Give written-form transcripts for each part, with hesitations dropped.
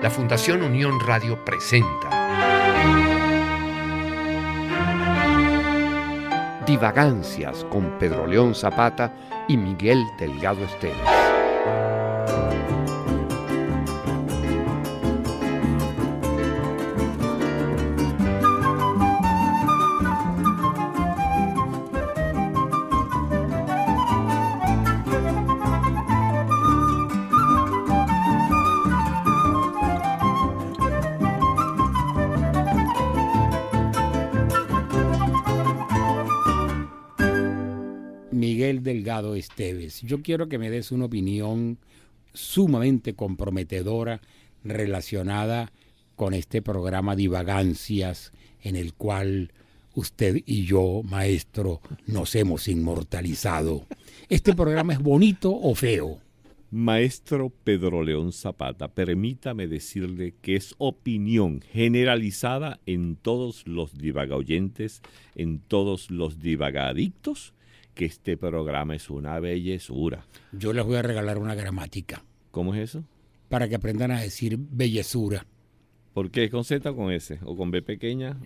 la Fundación Unión Radio presenta Divagancias con Pedro León Zapata y Miguel Delgado Esteves. Miguel Delgado Esteves, yo quiero que me des una opinión sumamente comprometedora relacionada con este programa Divagancias en el cual usted y yo, maestro, nos hemos inmortalizado. ¿Este programa es bonito o feo? Maestro Pedro León Zapata, permítame decirle que es opinión generalizada en todos los divagaoyentes, en todos los divagadictos, que este programa es una bellezura. Yo les voy a regalar una gramática. ¿Cómo es eso? Para que aprendan a decir bellezura. ¿Por qué? ¿Con Z o con S? ¿O con B pequeña?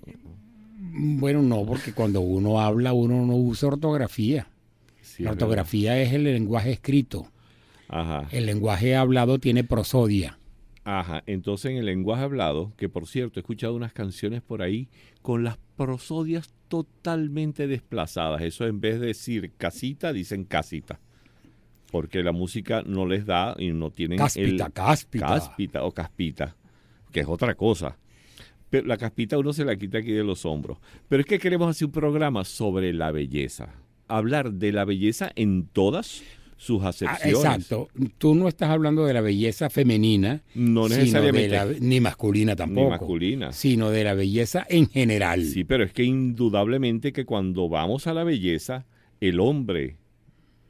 Bueno, no, porque cuando uno habla, uno no usa ortografía. Sí, La ortografía es el lenguaje escrito. Ajá. El lenguaje hablado tiene prosodia. Ajá, entonces en el lenguaje hablado, que por cierto he escuchado unas canciones por ahí con las prosodias totalmente desplazadas. Eso en vez de decir casita, dicen casita. Porque la música no les da y no tienen Cáspita, cáspita. Cáspita o caspita, que es otra cosa. Pero la caspita uno se la quita aquí de los hombros. Pero es que queremos hacer un programa sobre la belleza. Hablar de la belleza en todas sus acepciones. Exacto. Tú no estás hablando de la belleza femenina, No necesariamente. ni masculina tampoco. Ni masculina. Sino de la belleza en general. Sí, pero es que indudablemente que cuando vamos a la belleza, el hombre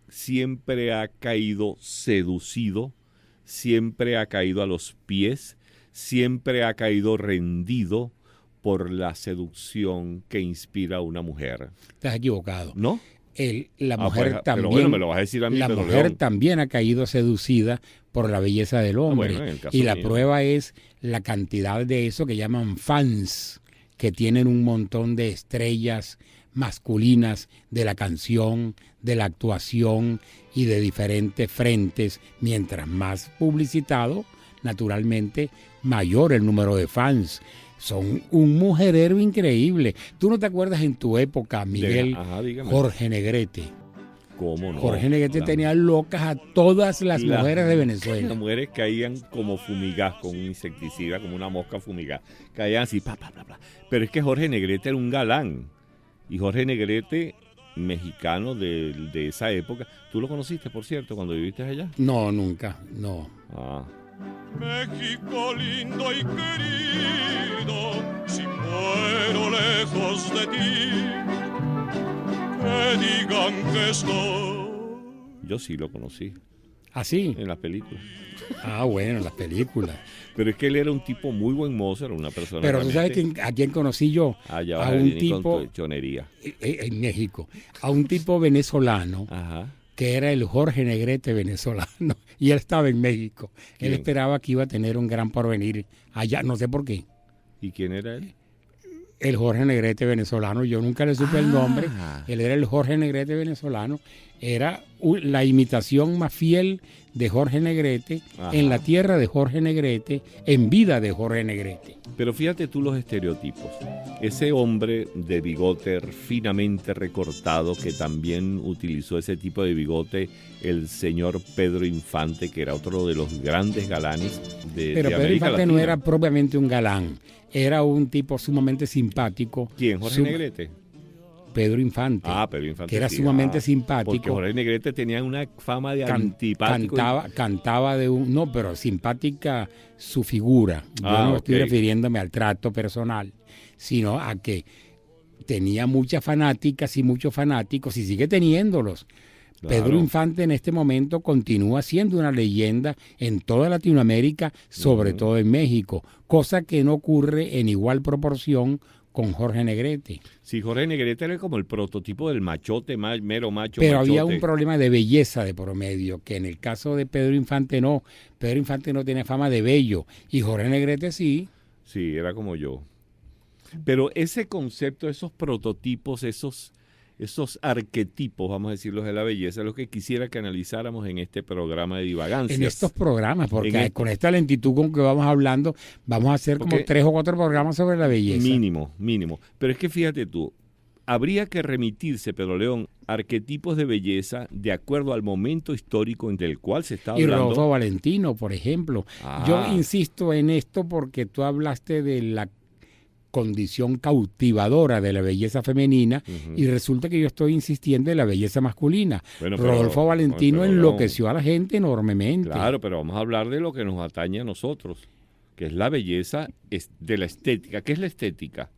siempre ha caído seducido, siempre ha caído a los pies, siempre ha caído rendido por la seducción que inspira a una mujer. Estás equivocado. ¿No? La mujer también, pero bueno, me lo vas a decir a mí, la Pedro mujer León. también ha caído seducida por la belleza del hombre. Bueno, en el caso y la mío. prueba es la cantidad de eso que llaman fans, que tienen un montón de estrellas masculinas de la canción, de la actuación y de diferentes frentes. Mientras más publicitado, naturalmente, mayor el número de fans. Son un mujerero increíble. ¿Tú no te acuerdas en tu época, Miguel, Dígame. Jorge Negrete? ¿Cómo no? Jorge Negrete tenía locas a todas las mujeres de Venezuela. Las mujeres caían como fumigadas con un insecticida, como una mosca fumigada. Caían así, pa, pa, pa, pa. Pero es que Jorge Negrete era un galán. Y Jorge Negrete, mexicano de esa época. ¿Tú lo conociste, por cierto, cuando viviste allá? No, nunca, no. Ah. México lindo y querido, si muero lejos de ti, que digan que estoy. Yo sí lo conocí. ¿Ah, sí? En las películas. Ah, bueno, en las películas. Pero es que él era un tipo muy buen mozo, era una persona. Pero tú sabes a quién conocí yo. Ya a vas un venir tipo con tu chonería. en México, a un tipo venezolano. Ajá. Que era el Jorge Negrete venezolano, y él estaba en México. ¿Quién? Él esperaba que iba a tener un gran porvenir allá, no sé por qué. ¿Y quién era él? El Jorge Negrete venezolano, yo nunca le supe el nombre. Él era el Jorge Negrete venezolano. Era la imitación más fiel de Jorge Negrete, en la tierra de Jorge Negrete, en vida de Jorge Negrete. Pero fíjate tú los estereotipos. Ese hombre de bigote finamente recortado, que también utilizó ese tipo de bigote el señor Pedro Infante, que era otro de los grandes galanes de Pero Pedro América Infante Latina. no era propiamente un galán, era un tipo sumamente simpático. ¿Quién? ¿Jorge Negrete? Pedro Infante. Pedro Infante. Que era sí, sumamente simpático. Porque Jorge Negrete tenía una fama de antipático. Cantaba de un... No, pero simpática su figura. Yo no estoy refiriéndome al trato personal, sino a que tenía muchas fanáticas y muchos fanáticos y sigue teniéndolos. Claro. Pedro Infante en este momento continúa siendo una leyenda en toda Latinoamérica, sobre todo en México, cosa que no ocurre en igual proporción con Jorge Negrete. Sí, Jorge Negrete era como el prototipo del machote, mero macho. Pero machote. había un problema de belleza de promedio, que en el caso de Pedro Infante no. Pedro Infante no tiene fama de bello, y Jorge Negrete sí. Sí, era como yo. Pero ese concepto, esos prototipos, esos arquetipos, vamos a decirlos, de la belleza, es lo que quisiera que analizáramos en este programa de Divagancias. En estos programas, porque con esta lentitud con que vamos hablando, vamos a hacer como 3 o 4 programas sobre la belleza. Mínimo. Pero es que fíjate tú, habría que remitirse, Pedro León, arquetipos de belleza de acuerdo al momento histórico en el cual se está hablando. Y Rodolfo Valentino, por ejemplo. Yo insisto en esto porque tú hablaste de la condición cautivadora de la belleza femenina, y resulta que yo estoy insistiendo en la belleza masculina. Bueno, Rodolfo Valentino enloqueció a la gente enormemente. Claro, pero vamos a hablar de lo que nos atañe a nosotros, que es la belleza de la estética. ¿Qué es la estética?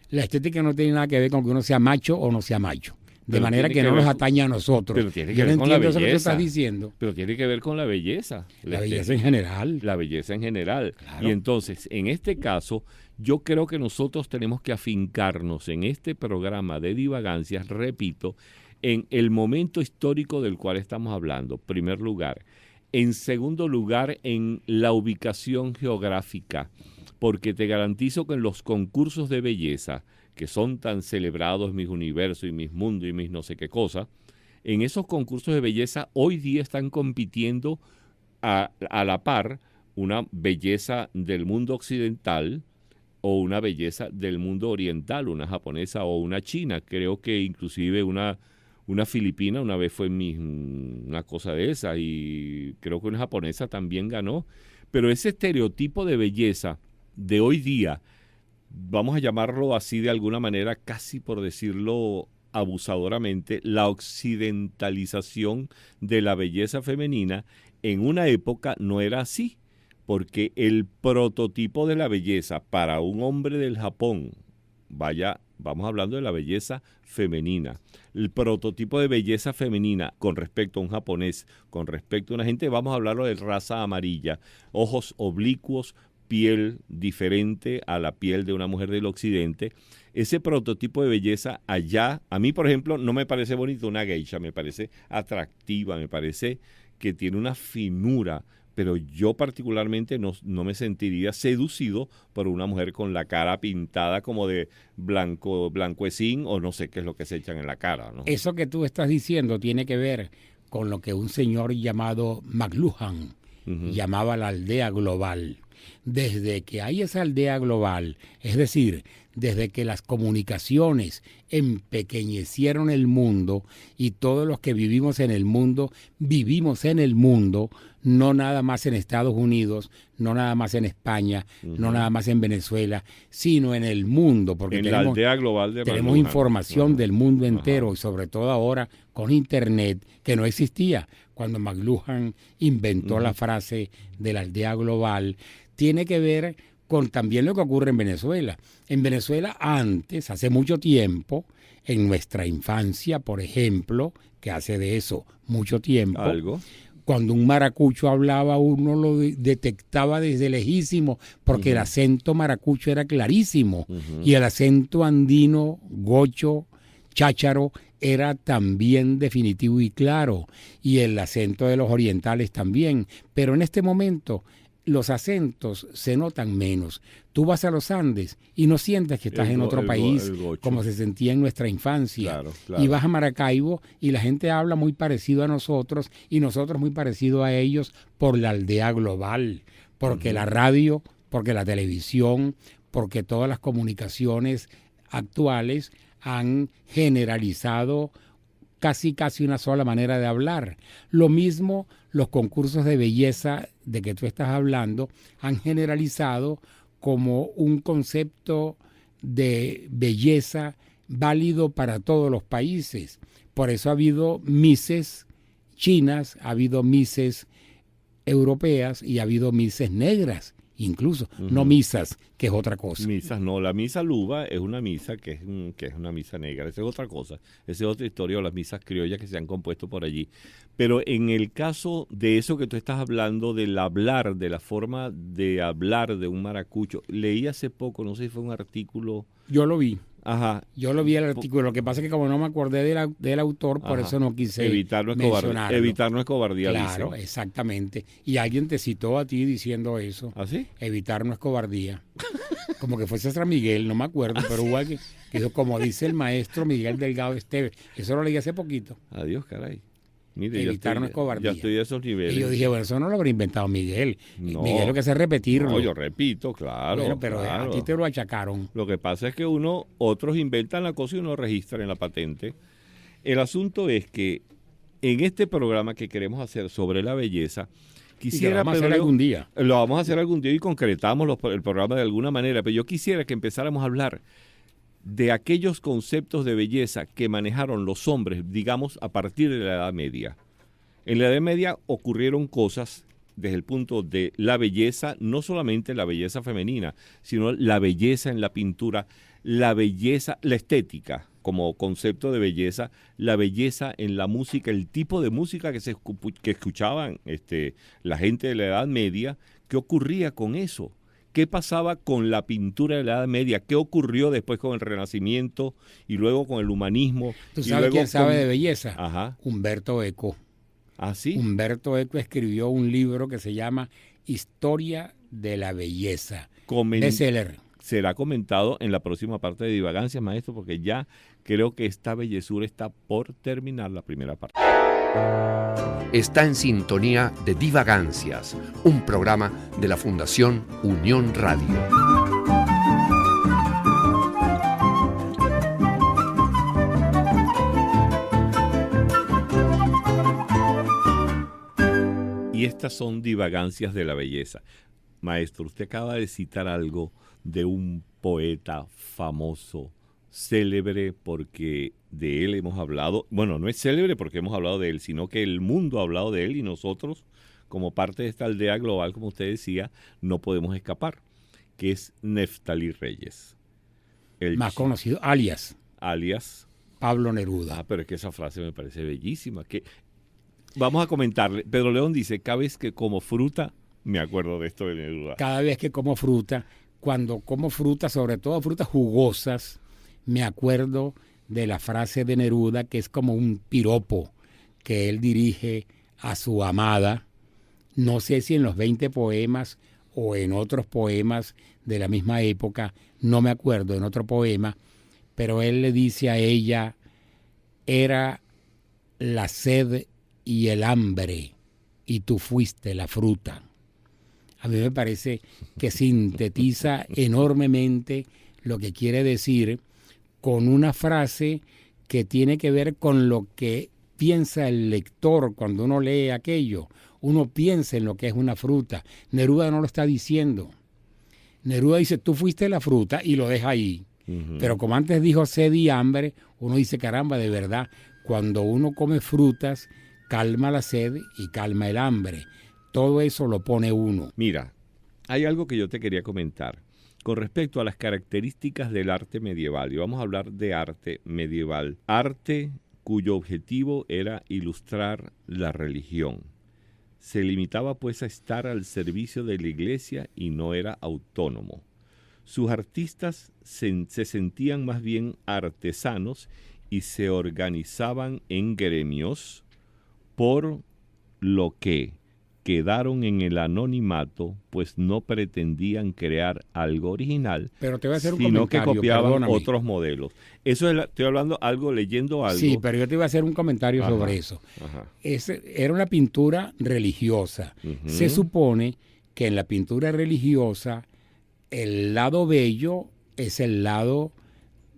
La estética no tiene nada que ver con que uno sea macho o no sea macho. De manera que no nos atañe a nosotros. Pero tiene que ver con la belleza. Eso que tú estás diciendo. Pero tiene que ver con la belleza. La belleza en general. La belleza en general. Claro. Y entonces, en este caso, yo creo que nosotros tenemos que afincarnos en este programa de Divagancias, repito, en el momento histórico del cual estamos hablando, primer lugar. En segundo lugar, en la ubicación geográfica, porque te garantizo que en los concursos de belleza, que son tan celebrados, Miss Universo y Miss Mundo y Miss no sé qué cosa, en esos concursos de belleza hoy día están compitiendo a la par una belleza del mundo occidental o una belleza del mundo oriental, una japonesa o una china. Creo que inclusive una filipina una vez fue una cosa de esa, y creo que una japonesa también ganó. Pero ese estereotipo de belleza de hoy día, vamos a llamarlo así de alguna manera, casi por decirlo abusadoramente, la occidentalización de la belleza femenina, en una época no era así, porque el prototipo de la belleza para un hombre del Japón, vamos hablando de la belleza femenina, el prototipo de belleza femenina con respecto a un japonés, con respecto a una gente, vamos a hablarlo de raza amarilla, ojos oblicuos, piel diferente a la piel de una mujer del occidente. Ese prototipo de belleza allá, a mí por ejemplo no me parece bonito una geisha, me parece atractiva, me parece que tiene una finura, pero yo particularmente no me seducido por una mujer con la cara pintada como de blancuecín o no sé qué es lo que se echan en la cara, ¿no? Eso que tú estás diciendo tiene que ver con lo que un señor llamado McLuhan llamaba la aldea global. Desde que hay esa aldea global, es decir, desde que las comunicaciones empequeñecieron el mundo y todos los que vivimos en el mundo, no nada más en Estados Unidos, no nada más en España, no nada más en Venezuela, sino en el mundo, porque la aldea global de tenemos información del mundo entero, y sobre todo ahora con Internet, que no existía cuando McLuhan inventó la frase de la aldea global. Tiene que ver con también lo que ocurre en Venezuela. En Venezuela antes, hace mucho tiempo, en nuestra infancia, por ejemplo, que hace de eso mucho tiempo, cuando un maracucho hablaba, uno lo detectaba desde lejísimo, porque el acento maracucho era clarísimo, y el acento andino, gocho, chácharo, era también definitivo y claro, y el acento de los orientales también. Pero en este momento los acentos se notan menos. Tú vas a los Andes y no sientes que estás en otro país como se sentía en nuestra infancia. Claro. Y vas a Maracaibo y la gente habla muy parecido a nosotros y nosotros muy parecido a ellos por la aldea global, porque la radio, porque la televisión, porque todas las comunicaciones actuales han generalizado casi una sola manera de hablar. Lo mismo los concursos de belleza de que tú estás hablando han generalizado como un concepto de belleza válido para todos los países. Por eso ha habido misses chinas, ha habido misses europeas y ha habido misses negras incluso, no misas, que es otra cosa. Misas no, la misa luba es una misa que es una misa negra, esa es otra cosa, esa es otra historia, o las misas criollas que se han compuesto por allí. Pero en el caso de eso que tú estás hablando, del hablar, de la forma de hablar de un maracucho, leí hace poco, no sé si fue un artículo. Yo lo vi. Ajá. Yo lo vi el artículo, lo que pasa es que como no me acordé del autor, por eso no quise mencionarlo. Evitar no es cobardía, claro, dicen. Exactamente. Y alguien te citó a ti diciendo eso. ¿Ah, sí? Evitar no es cobardía. Como que fuese San Miguel, no me acuerdo, pero igual que eso, como dice el maestro Miguel Delgado Esteves. Eso lo leí hace poquito. Adiós, caray. Mire, Evitar no es cobardía. Ya estoy a esos niveles. Y yo dije, bueno, eso no lo habrá inventado Miguel. No. Miguel lo que hace es repetirlo. No, yo repito, claro. Bueno, pero claro. a ti te lo achacaron. Lo que pasa es que otros inventan la cosa y uno registra en la patente. El asunto es que en este programa que queremos hacer sobre la belleza, quisiera... Y lo vamos a hacer algún día. Lo vamos a hacer algún día y concretamos el programa de alguna manera, pero yo quisiera que empezáramos a hablar de aquellos conceptos de belleza que manejaron los hombres, digamos, a partir de la Edad Media. En la Edad Media ocurrieron cosas desde el punto de la belleza, no solamente la belleza femenina, sino la belleza en la pintura, la belleza, la estética como concepto de belleza, la belleza en la música, el tipo de música que escuchaban la gente de la Edad Media. ¿Qué ocurría con eso? ¿Qué pasaba con la pintura de la Edad Media? ¿Qué ocurrió después con el Renacimiento y luego con el humanismo? ¿Tú sabes quién sabe de belleza? Ajá. Humberto Eco. ¿Ah, sí? Humberto Eco escribió un libro que se llama Historia de la Belleza. Bestseller. Será comentado en la próxima parte de Divagancias, maestro, porque ya creo que esta bellezura está por terminar la primera parte. Está en sintonía de Divagancias, un programa de la Fundación Unión Radio. Y estas son divagancias de la belleza. Maestro, usted acaba de citar algo de un poeta famoso, célebre porque de él hemos hablado. Bueno, no es célebre porque hemos hablado de él, sino que el mundo ha hablado de él y nosotros, como parte de esta aldea global, como usted decía, no podemos escapar, que es Neftalí Reyes. Más conocido, alias Pablo Neruda. Pero es que esa frase me parece bellísima. Vamos a comentarle. Pedro León dice, cada vez que como fruta, me acuerdo de esto de Neruda. Cada vez que como fruta, cuando como fruta, sobre todo frutas jugosas, me acuerdo de la frase de Neruda, que es como un piropo que él dirige a su amada. No sé si en los 20 poemas o en otros poemas de la misma época, no me acuerdo, en otro poema, pero él le dice a ella, era la sed y el hambre, y tú fuiste la fruta. A mí me parece que sintetiza enormemente lo que quiere decir con una frase que tiene que ver con lo que piensa el lector cuando uno lee aquello. Uno piensa en lo que es una fruta. Neruda no lo está diciendo. Neruda dice, tú fuiste la fruta y lo deja ahí. Uh-huh. Pero como antes dijo sed y hambre, uno dice, caramba, de verdad, cuando uno come frutas, calma la sed y calma el hambre. Todo eso lo pone uno. Mira, hay algo que yo te quería comentar con respecto a las características del arte medieval. Y vamos a hablar de arte medieval. Arte cuyo objetivo era ilustrar la religión. Se limitaba pues a estar al servicio de la iglesia y no era autónomo. Sus artistas se sentían más bien artesanos y se organizaban en gremios, por lo que quedaron en el anonimato, pues no pretendían crear algo original, pero te voy a hacer un sino comentario, que copiaban perdóname. Otros modelos. Eso estoy hablando algo, leyendo algo. Sí, pero yo te iba a hacer un comentario sobre eso. Ajá. Era una pintura religiosa. Uh-huh. Se supone que en la pintura religiosa el lado bello es el lado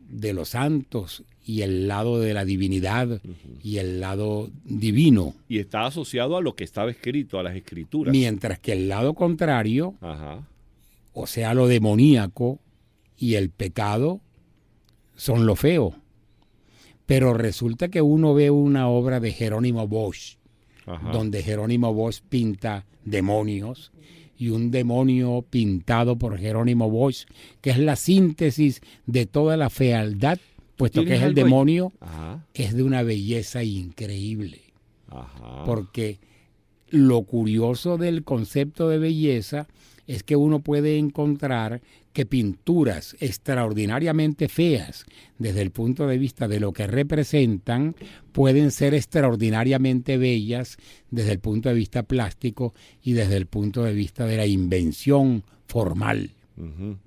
de los santos y el lado de la divinidad uh-huh. y el lado divino. Y está asociado a lo que estaba escrito, a las escrituras. Mientras que el lado contrario, Ajá. o sea, lo demoníaco y el pecado, son lo feo. Pero resulta que uno ve una obra de Jerónimo Bosch, Ajá. donde Jerónimo Bosch pinta demonios, y un demonio pintado por Jerónimo Bosch, que es la síntesis de toda la fealdad, puesto que es el demonio, es de una belleza increíble. Ajá. Porque lo curioso del concepto de belleza es que uno puede encontrar que pinturas extraordinariamente feas desde el punto de vista de lo que representan pueden ser extraordinariamente bellas desde el punto de vista plástico y desde el punto de vista de la invención formal. Uh-huh.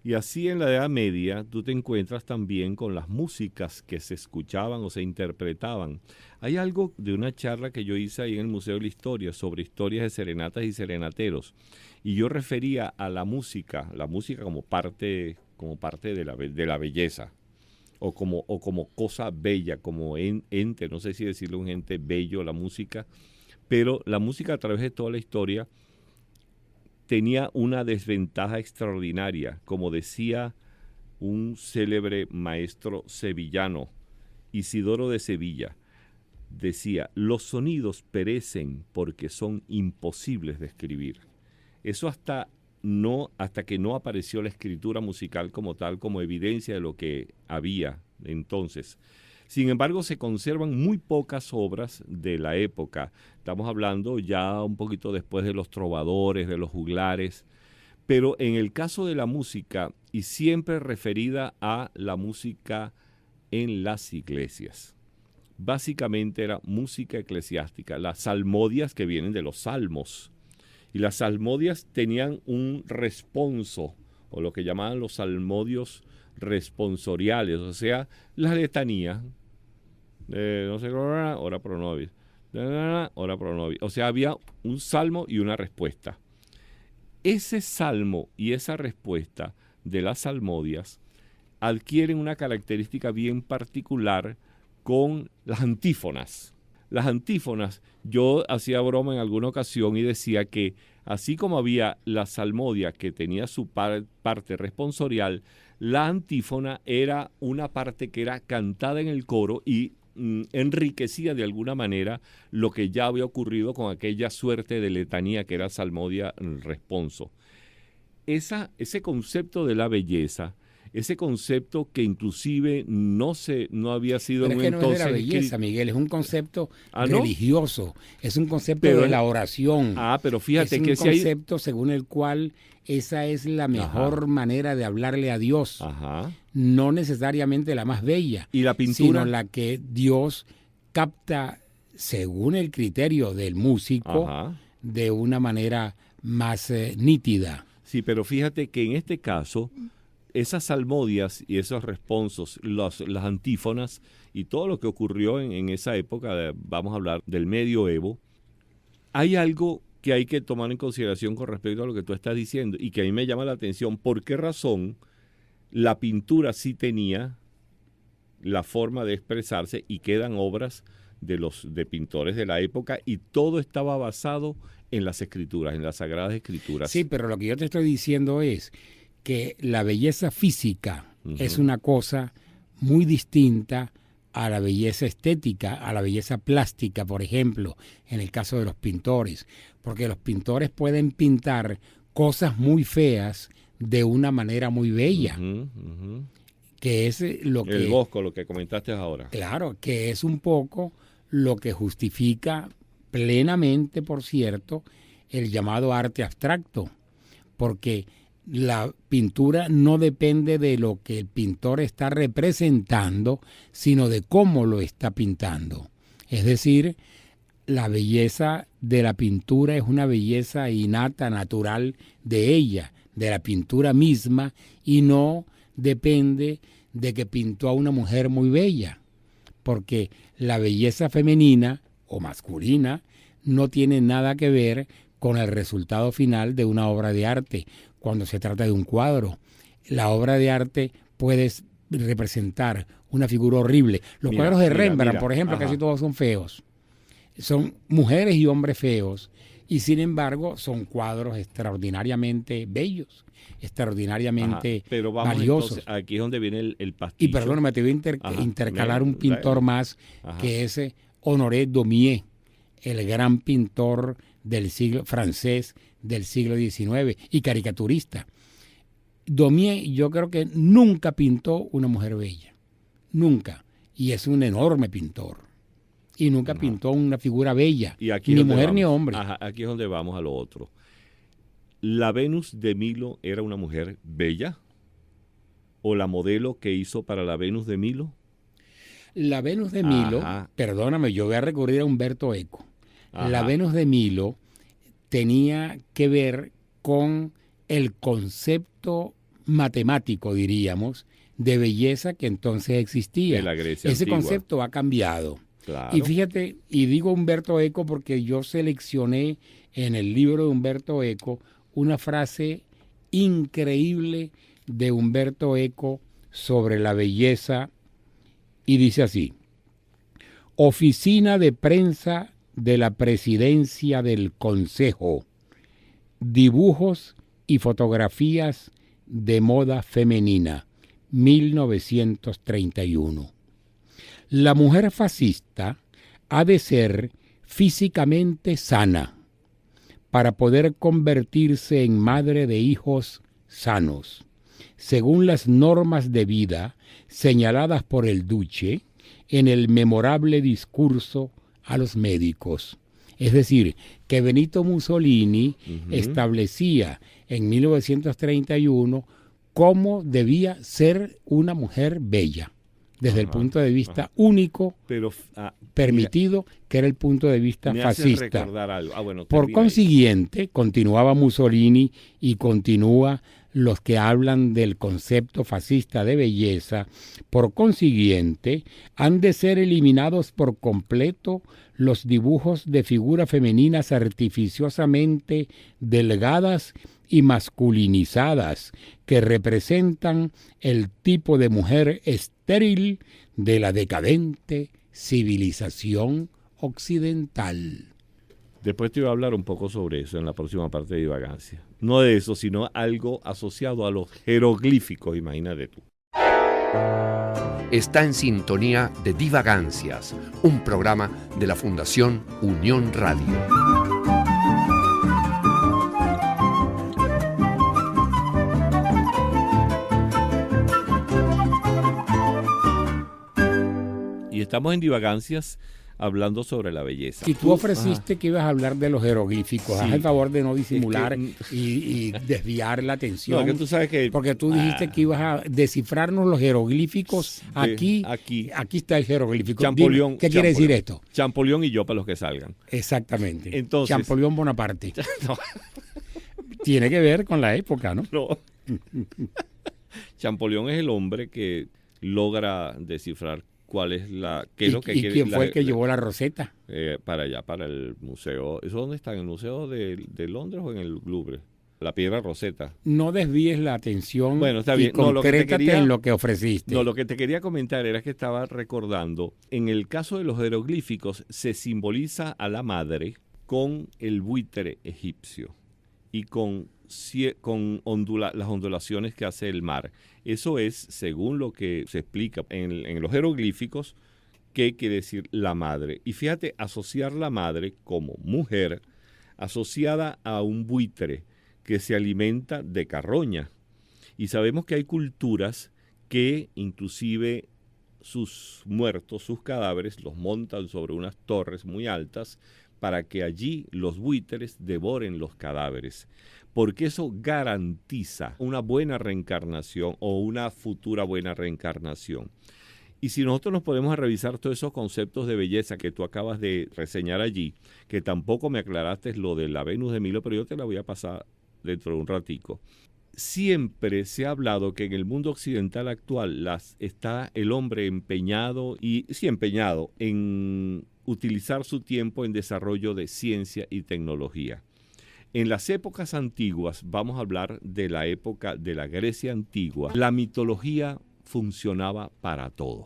Y así en la Edad Media tú te encuentras también con las músicas que se escuchaban o se interpretaban. Hay algo de una charla que yo hice ahí en el Museo de la Historia sobre historias de serenatas y serenateros. Y yo refería a la música como parte de la belleza, o como cosa bella, como ente, no sé si decirle un ente bello, la música, pero la música a través de toda la historia tenía una desventaja extraordinaria, como decía un célebre maestro sevillano, Isidoro de Sevilla, decía: los sonidos perecen porque son imposibles de escribir. Eso hasta que no apareció la escritura musical como tal, como evidencia de lo que había entonces. Sin embargo, se conservan muy pocas obras de la época. Estamos hablando ya un poquito después de los trovadores, de los juglares. Pero en el caso de la música, y siempre referida a la música en las iglesias, básicamente era música eclesiástica, las salmodias que vienen de los salmos. Y las salmodias tenían un responso, o lo que llamaban los salmodios responsoriales, o sea, las letanías, no sé, ora pro nobis, ora pro nobis. O sea, había un salmo y una respuesta. Ese salmo y esa respuesta de las salmodias adquieren una característica bien particular con las antífonas. Las antífonas, yo hacía broma en alguna ocasión y decía que así como había la salmodia que tenía su parte responsorial, la antífona era una parte que era cantada en el coro y enriquecía de alguna manera lo que ya había ocurrido con aquella suerte de letanía que era salmodia responso. Ese concepto de la belleza, ese concepto que inclusive no había sido pero en es que entonces... no es de la belleza, Miguel, es un concepto religioso, es un concepto de la oración. Pero fíjate es que un concepto según el cual esa es la mejor manera de hablarle a Dios. Ajá. No necesariamente la más bella, ¿Y la pintura? sino la que Dios capta según el criterio del músico de una manera más nítida. Sí, pero fíjate que en este caso, esas salmodias y esos responsos, las antífonas y todo lo que ocurrió en esa época, vamos a hablar del medioevo, hay algo que hay que tomar en consideración con respecto a lo que tú estás diciendo y que a mí me llama la atención. ¿Por qué razón la pintura sí tenía la forma de expresarse y quedan obras de pintores de la época y todo estaba basado en las escrituras, en las sagradas escrituras? Sí, pero lo que yo te estoy diciendo es que la belleza física es una cosa muy distinta a la belleza estética, a la belleza plástica, por ejemplo, en el caso de los pintores, porque los pintores pueden pintar cosas muy feas de una manera muy bella, que es lo que... El Bosco, lo que comentaste ahora. Claro, que es un poco lo que justifica plenamente, por cierto, el llamado arte abstracto, porque la pintura no depende de lo que el pintor está representando, sino de cómo lo está pintando. Es decir, la belleza de la pintura es una belleza innata, natural de ella, de la pintura misma, y no depende de que pintó a una mujer muy bella, porque la belleza femenina o masculina no tiene nada que ver con el resultado final de una obra de arte. Cuando se trata de un cuadro, la obra de arte puede representar una figura horrible. Los cuadros de Rembrandt, por ejemplo, casi todos son feos. Son mujeres y hombres feos, y sin embargo son cuadros extraordinariamente bellos, extraordinariamente pero vamos, valiosos. Entonces, aquí es donde viene el pasticho. Y perdóname, te voy a intercalar un pintor más, que es Honoré Daumier, el gran pintor del siglo francés del siglo XIX y caricaturista. Daumier, yo creo que nunca pintó una mujer bella, nunca, y es un enorme pintor, y nunca pintó una figura bella, y aquí ni vamos. mujer ni hombre. Ajá, aquí es donde vamos a lo otro. ¿La Venus de Milo era una mujer bella? ¿O la modelo que hizo para la Venus de Milo? La Venus de Milo, Ajá. perdóname, yo voy a recurrir a Humberto Eco. Ajá. La Venus de Milo tenía que ver con el concepto matemático, diríamos, de belleza que entonces existía. De la Grecia Ese antigua. concepto ha cambiado. Claro. Y fíjate, y digo Humberto Eco porque yo seleccioné en el libro de Humberto Eco una frase increíble de Humberto Eco sobre la belleza, y dice así: Oficina de Prensa de la Presidencia del Consejo, dibujos y fotografías de moda femenina, 1931. La mujer fascista ha de ser físicamente sana para poder convertirse en madre de hijos sanos, según las normas de vida señaladas por el Duce en el memorable discurso a los médicos. Es decir, que Benito Mussolini establecía en 1931 cómo debía ser una mujer bella, desde el punto de vista único, pero permitido, que era el punto de vista me hace fascista. recordar algo. Bueno, Por termina consiguiente, continuaba Mussolini y continúa los que hablan del concepto fascista de belleza, por consiguiente, han de ser eliminados por completo los dibujos de figuras femeninas artificiosamente delgadas y masculinizadas que representan el tipo de mujer estéril de la decadente civilización occidental. Después te voy a hablar un poco sobre eso en la próxima parte de Divagancia. No de eso, sino algo asociado a los jeroglíficos, imagínate tú. Está en sintonía de Divagancias, un programa de la Fundación Unión Radio. Y estamos en Divagancias hablando sobre la belleza. Y tú ofreciste que ibas a hablar de los jeroglíficos. Sí. Haz el favor de no disimular Es y desviar la atención. No, que tú sabes que... Porque tú dijiste que ibas a descifrarnos los jeroglíficos. Aquí está el jeroglífico. Champollion, Dime, ¿qué quiere decir esto? Champollion y yo para los que salgan. Exactamente. Entonces, Champollion Bonaparte. No. Tiene que ver con la época, ¿no? No. Champollion es el hombre que logra descifrar cuál es qué es lo que ¿Y quiere. quién fue el que llevó la Rosetta? Para allá, para el museo. ¿Eso dónde está? ¿En el museo de Londres o en el Louvre? La piedra Rosetta. No desvíes la atención. Bueno, está bien. Y concrétate en lo que ofreciste. No, lo que te quería comentar era que estaba recordando, en el caso de los jeroglíficos se simboliza a la madre con el buitre egipcio y con las ondulaciones que hace el mar. Eso es, según lo que se explica en los jeroglíficos, qué quiere decir la madre. Y fíjate, asociar la madre como mujer asociada a un buitre que se alimenta de carroña. Y sabemos que hay culturas que inclusive sus muertos, sus cadáveres, los montan sobre unas torres muy altas para que allí los buitres devoren los cadáveres, porque eso garantiza una buena reencarnación o una futura buena reencarnación. Y si nosotros nos podemos revisar todos esos conceptos de belleza que tú acabas de reseñar allí, que tampoco me aclaraste lo de la Venus de Milo, pero yo te la voy a pasar dentro de un ratico. Siempre se ha hablado que en el mundo occidental actual está el hombre empeñado en utilizar su tiempo en desarrollo de ciencia y tecnología. En las épocas antiguas, vamos a hablar de la época de la Grecia antigua, la mitología funcionaba para todo.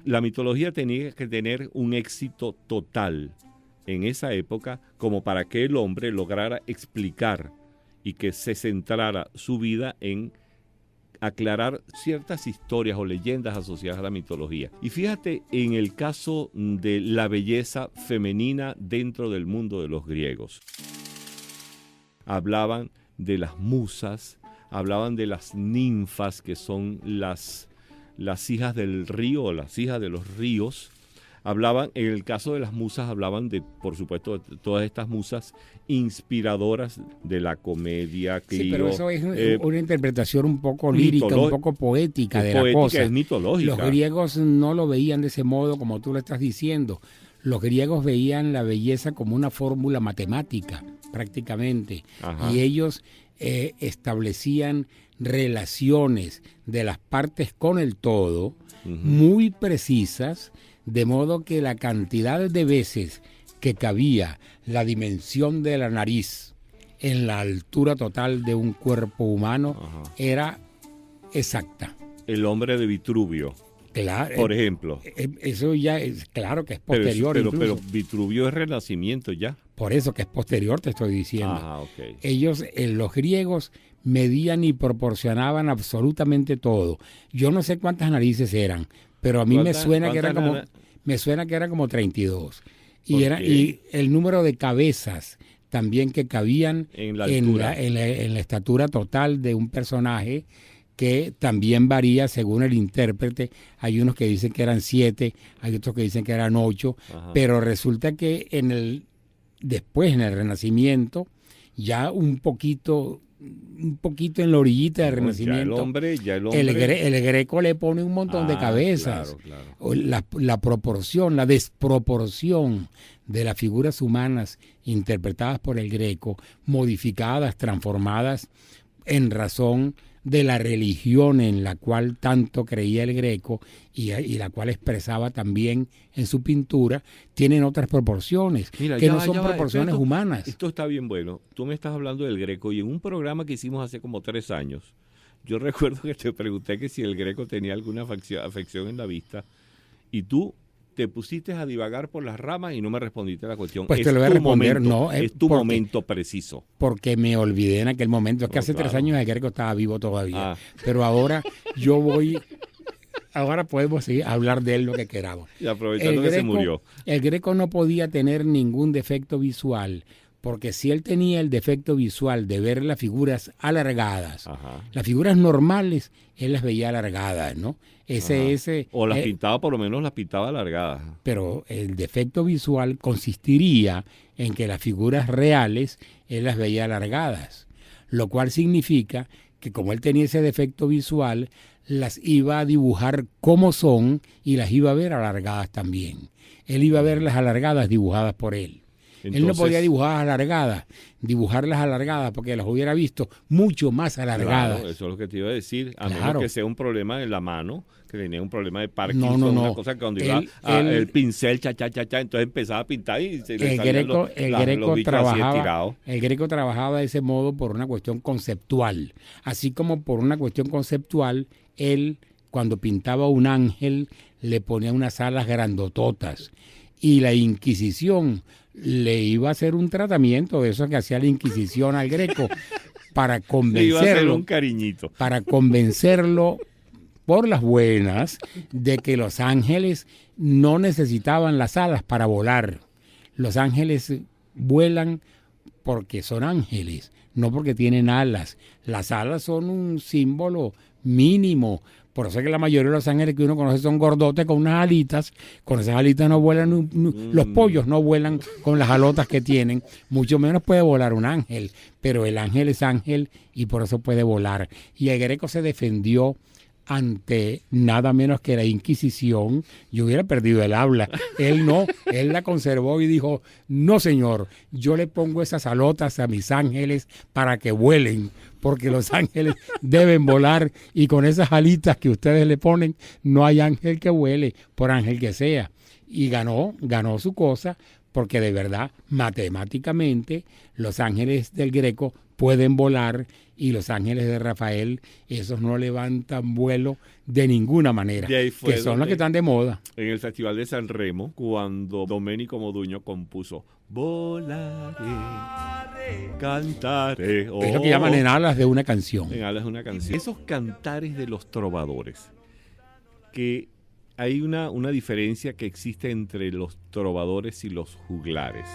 La mitología tenía que tener un éxito total en esa época como para que el hombre lograra explicar y que se centrara su vida en aclarar ciertas historias o leyendas asociadas a la mitología. Y fíjate en el caso de la belleza femenina dentro del mundo de los griegos. Hablaban de las musas, hablaban de las ninfas, que son las hijas del río, o las hijas de los ríos. Hablaban, en el caso de las musas, hablaban de, por supuesto, de todas estas musas inspiradoras de la comedia, Clio. Sí, pero eso es una interpretación un poco lírica, un poco poética de la cosa. Es mitológica. Los griegos no lo veían de ese modo como tú lo estás diciendo. Los griegos veían la belleza como una fórmula matemática, prácticamente. Ajá. Y ellos establecían relaciones de las partes con el todo, muy precisas, de modo que la cantidad de veces que cabía la dimensión de la nariz en la altura total de un cuerpo humano era exacta. El hombre de Vitruvio, claro, por ejemplo. Eso ya es claro que es posterior. Pero Vitruvio es Renacimiento ya. Por eso que es posterior, te estoy diciendo. Ajá, okay. Ellos, los griegos, medían y proporcionaban absolutamente todo. Yo no sé cuántas narices eran, pero a mí me suena que era como 32. Y el número de cabezas también que cabían en la estatura total de un personaje, que también varía según el intérprete. Hay unos que dicen que eran 7, hay otros que dicen que eran 8, pero resulta que después en el Renacimiento, ya un poquito en la orillita del Renacimiento, el Greco le pone un montón de cabezas. Claro. La proporción, la desproporción de las figuras humanas interpretadas por el Greco, modificadas, transformadas en razón de la religión en la cual tanto creía el Greco y la cual expresaba también en su pintura, tienen otras proporciones. Mira, que no son proporciones humanas. Esto está bien bueno. Tú me estás hablando del Greco y en un programa que hicimos hace como 3 años, yo recuerdo que te pregunté que si el Greco tenía alguna afección en la vista y tú te pusiste a divagar por las ramas y no me respondiste a la cuestión. Pues te lo voy a responder, es tu momento preciso. Porque me olvidé en aquel momento. Es que hace 3 años el Greco estaba vivo todavía. Pero ahora ahora podemos seguir hablar de él lo que queramos. Y aprovechando que se murió. El Greco no podía tener ningún defecto visual, porque si él tenía el defecto visual de ver las figuras alargadas, las figuras normales, él las veía alargadas, ¿no? O las pintaba, por lo menos las pintaba alargadas. Pero el defecto visual consistiría en que las figuras reales él las veía alargadas, lo cual significa que como él tenía ese defecto visual, las iba a dibujar como son y las iba a ver alargadas también. Él iba a ver las alargadas dibujadas por él. Entonces, él no podía dibujarlas alargadas porque las hubiera visto mucho más alargadas. Claro, eso es lo que te iba a decir. A menos que sea un problema en la mano, que tenía un problema de Parkinson, una cosa que cuando iba el pincel, entonces empezaba a pintar y se le salían los bichos así estirados. El Greco trabajaba de ese modo por una cuestión conceptual. Así como por una cuestión conceptual, él, cuando pintaba un ángel, le ponía unas alas grandototas. Y la Inquisición le iba a hacer un tratamiento de eso que hacía la Inquisición al Greco para convencerlo. Le iba a hacer un cariñito. Para convencerlo por las buenas de que los ángeles no necesitaban las alas para volar. Los ángeles vuelan porque son ángeles, no porque tienen alas. Las alas son un símbolo mínimo. Por eso es que la mayoría de los ángeles que uno conoce son gordotes con unas alitas. Con esas alitas no vuelan, los pollos no vuelan con las alotas que tienen. Mucho menos puede volar un ángel. Pero el ángel es ángel y por eso puede volar. Y el Greco se defendió ante nada menos que la Inquisición. Yo hubiera perdido el habla. Él no, él la conservó y dijo, no señor, yo le pongo esas alotas a mis ángeles para que vuelen, porque los ángeles deben volar y con esas alitas que ustedes le ponen no hay ángel que vuele, por ángel que sea. Y ganó su cosa, porque de verdad, matemáticamente, los ángeles del Greco pueden volar y los ángeles de Rafael, esos no levantan vuelo de ninguna manera, que son los que están de moda. En el Festival de San Remo, cuando Domenico Modugno compuso volaré, cantaré. Es lo que llaman en alas de una canción. En alas de una canción. Esos cantares de los trovadores, que hay una diferencia que existe entre los trovadores y los juglares.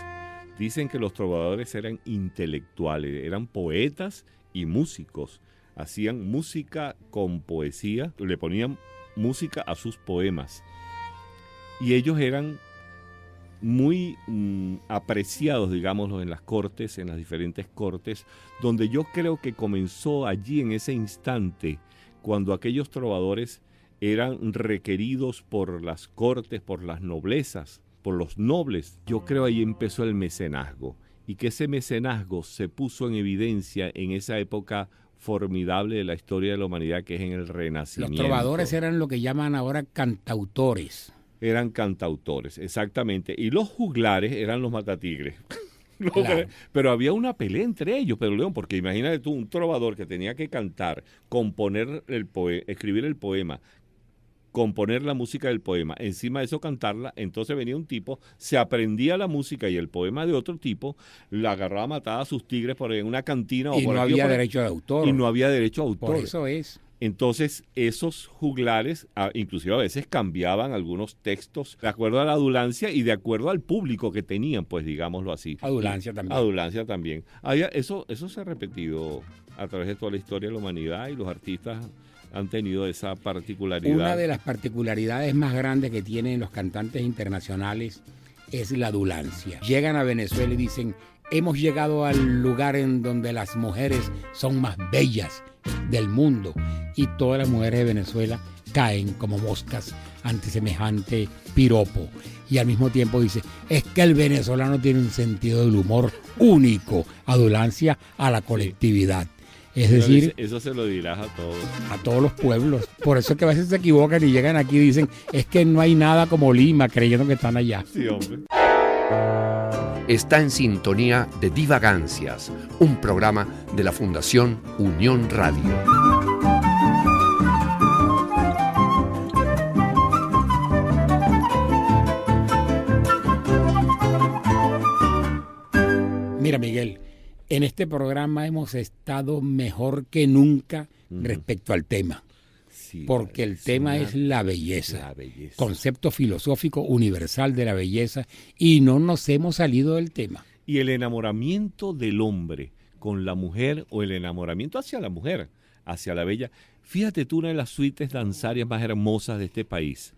Dicen que los trovadores eran intelectuales, eran poetas y músicos. Hacían música con poesía, le ponían música a sus poemas. Y ellos eran muy apreciados, digámoslo, en las cortes, en las diferentes cortes, donde yo creo que comenzó allí en ese instante, cuando aquellos trovadores eran requeridos por las cortes, por las noblezas, por los nobles. Yo creo ahí empezó el mecenazgo, y que ese mecenazgo se puso en evidencia en esa época formidable de la historia de la humanidad, que es en el Renacimiento. Los trovadores eran lo que llaman ahora cantautores. Eran cantautores, exactamente. Y los juglares eran los matatigres. Claro. Pero había una pelea entre ellos, Pedro León, porque imagínate tú, un trovador que tenía que cantar, componer escribir el poema, componer la música del poema, encima de eso cantarla. Entonces venía un tipo, se aprendía la música y el poema de otro tipo, la agarraba, mataba a sus tigres por ahí en una cantina. Y o por no aquí, había por derecho de autor. Y no había derecho de autor. Por eso es. Entonces, esos juglares, inclusive a veces cambiaban algunos textos de acuerdo a la adulancia y de acuerdo al público que tenían, pues digámoslo así. Adulancia también. Adulancia también. Eso se ha repetido a través de toda la historia de la humanidad, y los artistas han tenido esa particularidad. Una de las particularidades más grandes que tienen los cantantes internacionales es la adulancia. Llegan a Venezuela y dicen: hemos llegado al lugar en donde las mujeres son más bellas del mundo, y todas las mujeres de Venezuela caen como moscas ante semejante piropo. Y al mismo tiempo dice: es que el venezolano tiene un sentido del humor único, adulancia a la colectividad. Es decir, eso se lo dirás a todos los pueblos. Por eso es que a veces se equivocan y llegan aquí y dicen: es que no hay nada como Lima, creyendo que están allá. Sí, hombre. Está en sintonía de Divagancias, un programa de la Fundación Unión Radio. Mira, Miguel, en este programa hemos estado mejor que nunca respecto al tema. Sí, porque el tema es la belleza, concepto filosófico universal de la belleza, y no nos hemos salido del tema. Y el enamoramiento del hombre con la mujer, o el enamoramiento hacia la mujer, hacia la bella. Fíjate tú, una de las suites danzarias más hermosas de este país,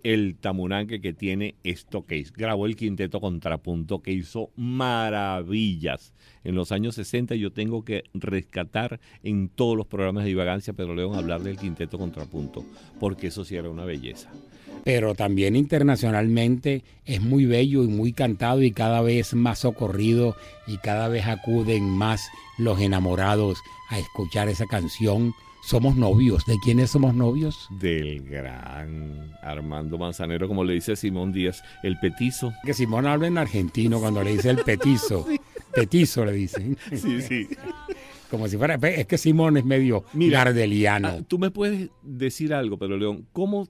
el tamunanque que tiene esto, que grabó el Quinteto Contrapunto, que hizo maravillas. En los años 60 yo tengo que rescatar en todos los programas de Divagancia, Pedro León, hablar del Quinteto Contrapunto, porque eso sí era una belleza. Pero también internacionalmente es muy bello y muy cantado, y cada vez más socorrido, y cada vez acuden más los enamorados a escuchar esa canción. Somos novios. ¿De quiénes somos novios? Del gran Armando Manzanero, como le dice Simón Díaz, el petizo. Que Simón habla en argentino cuando le dice el petizo. Sí. Petizo le dicen. Sí, sí. Como si fuera... Es que Simón es medio gardeliano. Tú me puedes decir algo, Pedro León. ¿Cómo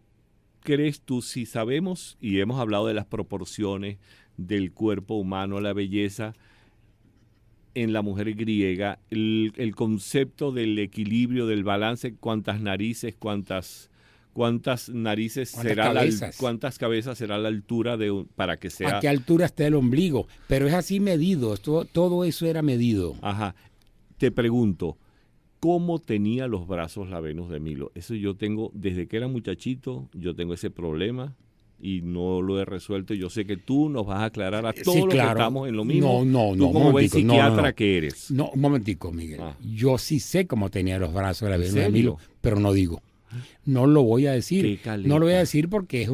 crees tú, si sabemos y hemos hablado de las proporciones del cuerpo humano, la belleza en la mujer griega, el concepto del equilibrio, del balance, cuántas narices, cuántas cuántas cabezas será la altura para que sea... ¿A qué altura está el ombligo? Pero es así medido, todo eso era medido. Ajá. Te pregunto, ¿cómo tenía los brazos la Venus de Milo? Eso yo tengo, desde que era muchachito, yo tengo ese problema y no lo he resuelto. Yo sé que tú nos vas a aclarar a todos los que estamos en lo mismo. Tú como buen psiquiatra que eres. No, un momentico, Miguel. Yo sí sé cómo tenía los brazos de la Venus de Milo, pero no digo. No lo voy a decir. No lo voy a decir porque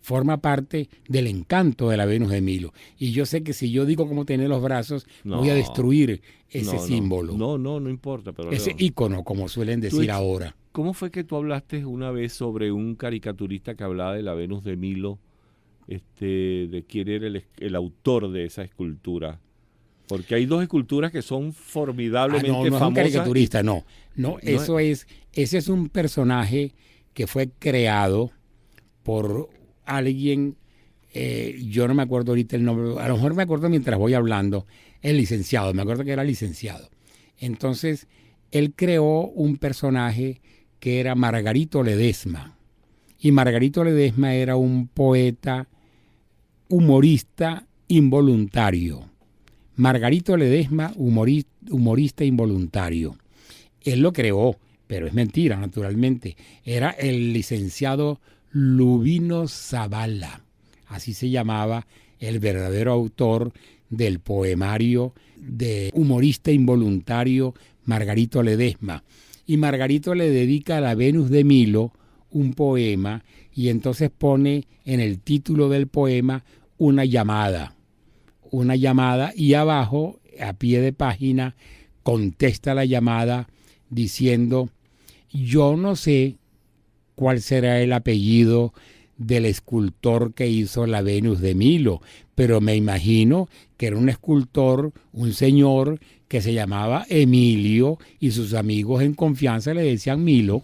forma parte del encanto de la Venus de Milo. Y yo sé que si yo digo cómo tenía los brazos, voy a destruir ese símbolo. No importa. Pero ese ícono, como suelen decir ahora. ¿Cómo fue que tú hablaste una vez sobre un caricaturista que hablaba de la Venus de Milo, de quién era el autor de esa escultura? Porque hay dos esculturas que son formidablemente famosas. No es un caricaturista, no, ese es un personaje que fue creado por alguien yo no me acuerdo ahorita el nombre, a lo mejor me acuerdo mientras voy hablando, el licenciado, me acuerdo que era licenciado. Entonces, él creó un personaje que era Margarito Ledesma. Y Margarito Ledesma era un poeta, humorista involuntario. Margarito Ledesma, humorista involuntario. Él lo creó, pero es mentira, naturalmente. Era el licenciado Lubino Zavala. Así se llamaba el verdadero autor del poemario de humorista involuntario Margarito Ledesma. Y Margarito le dedica a la Venus de Milo un poema y entonces pone en el título del poema una llamada y abajo, a pie de página, contesta la llamada diciendo: yo no sé cuál será el apellido del escultor que hizo la Venus de Milo, pero me imagino que era un escultor, un señor que se llamaba Emilio y sus amigos en confianza le decían Milo.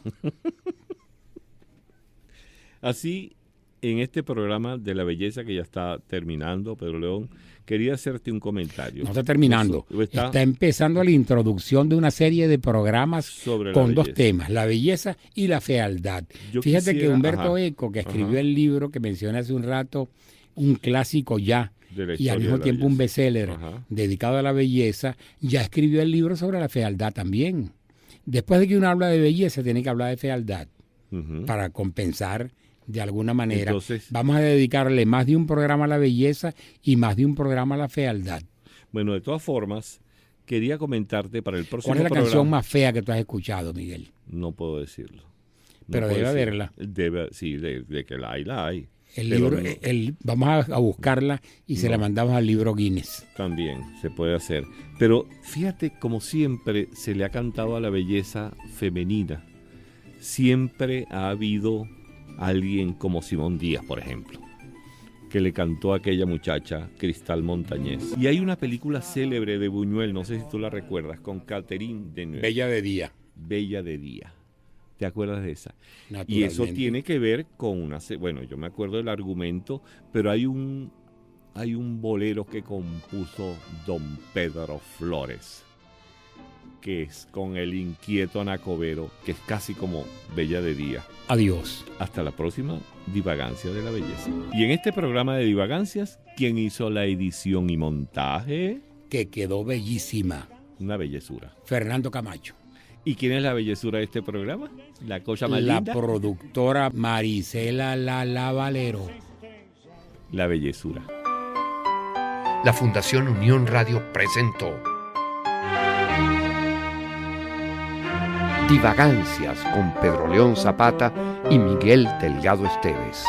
Así, en este programa de la belleza que ya está terminando, Pedro León, quería hacerte un comentario. No está terminando. Está empezando la introducción de una serie de programas con dos temas, la belleza y la fealdad. Fíjate que Humberto Eco, que escribió el libro que mencioné hace un rato, un clásico ya, y al mismo tiempo un bestseller dedicado a la belleza, ya escribió el libro sobre la fealdad también. Después de que uno habla de belleza, tiene que hablar de fealdad para compensar de alguna manera. Entonces, vamos a dedicarle más de un programa a la belleza y más de un programa a la fealdad. Bueno, de todas formas, quería comentarte para el próximo programa. ¿Cuál es la canción más fea que tú has escuchado, Miguel? No puedo decirlo. Pero debe haberla. Sí, de que la hay. El libro, vamos a buscarla y se la mandamos al libro Guinness. También se puede hacer. Pero fíjate, como siempre se le ha cantado a la belleza femenina. Siempre ha habido alguien como Simón Díaz, por ejemplo, que le cantó a aquella muchacha, Cristal Montañés. Y hay una película célebre de Buñuel, no sé si tú la recuerdas, con Catherine Deneuve. Bella de día. Bella de día. ¿Te acuerdas de esa? Y eso tiene que ver con una... Bueno, yo me acuerdo del argumento, pero hay un bolero que compuso don Pedro Flores, que es con el inquieto Anacobero, que es casi como Bella de día. Adiós. Hasta la próxima Divagancia de la Belleza. Y en este programa de Divagancias, ¿quién hizo la edición y montaje? Que quedó bellísima. Una bellezura. Fernando Camacho. ¿Y quién es la bellezura de este programa? La cosa más linda. La productora Marisela Lala Valero. La bellezura. La Fundación Unión Radio presentó Divagancias con Pedro León Zapata y Miguel Delgado Esteves.